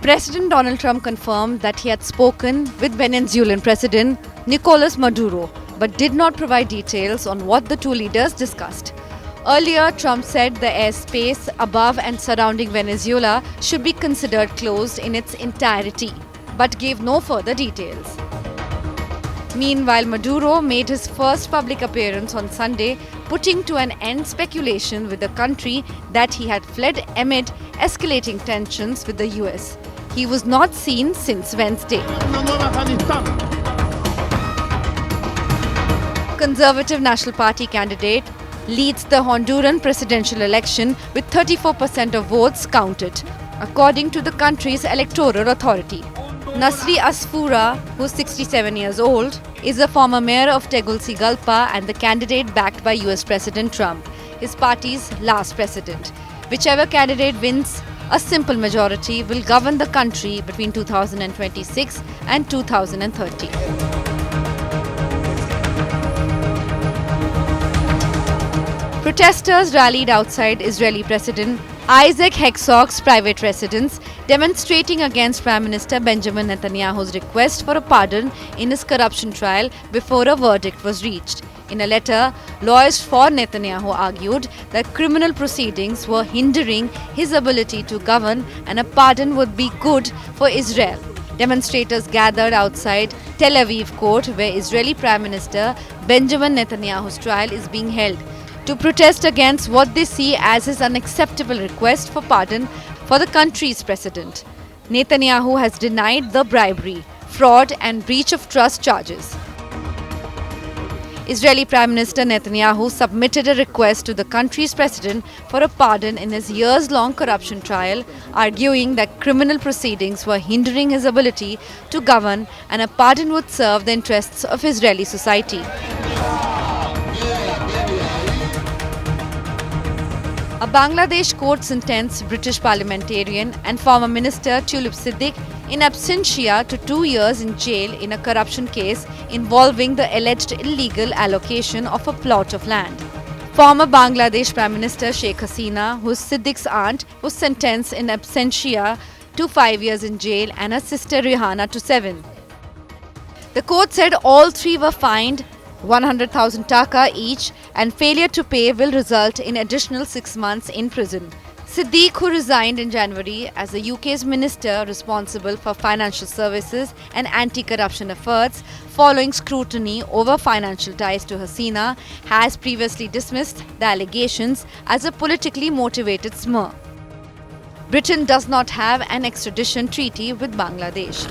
President Donald Trump confirmed that he had spoken with Venezuelan President Nicolas Maduro, but did not provide details on what the two leaders discussed. Earlier, Trump said the airspace above and surrounding Venezuela should be considered closed in its entirety, but gave no further details. Meanwhile, Maduro made his first public appearance on Sunday, putting to an end speculation with the country that he had fled amid escalating tensions with the US. He was not seen since Wednesday. Conservative National Party candidate leads the Honduran presidential election with 34% of votes counted, according to the country's electoral authority. Nasri Asfura, who's 67 years old, is a former mayor of Tegucigalpa and the candidate backed by US President Trump, his party's last president. Whichever candidate wins a simple majority will govern the country between 2026 and 2030. Protesters rallied outside Israeli President Isaac Herzog's private residence, demonstrating against Prime Minister Benjamin Netanyahu's request for a pardon in his corruption trial before a verdict was reached. In a letter, lawyers for Netanyahu argued that criminal proceedings were hindering his ability to govern and a pardon would be good for Israel. Demonstrators gathered outside Tel Aviv court, where Israeli Prime Minister Benjamin Netanyahu's trial is being held, to protest against what they see as his unacceptable request for pardon for the country's president. Netanyahu has denied the bribery, fraud and breach of trust charges. Israeli Prime Minister Netanyahu submitted a request to the country's president for a pardon in his years-long corruption trial, arguing that criminal proceedings were hindering his ability to govern and a pardon would serve the interests of Israeli society. A Bangladesh court sentenced British parliamentarian and former minister Tulip Siddiq in absentia to 2 years in jail in a corruption case involving the alleged illegal allocation of a plot of land. Former Bangladesh Prime Minister Sheikh Hasina, who is Siddiq's aunt, was sentenced in absentia to 5 years in jail and her sister Rihanna to 7. The court said all three were fined 100,000 taka each, and failure to pay will result in additional 6 months in prison. Siddiq, who resigned in January as the UK's minister responsible for financial services and anti-corruption efforts following scrutiny over financial ties to Hasina, has previously dismissed the allegations as a politically motivated smear. Britain does not have an extradition treaty with Bangladesh.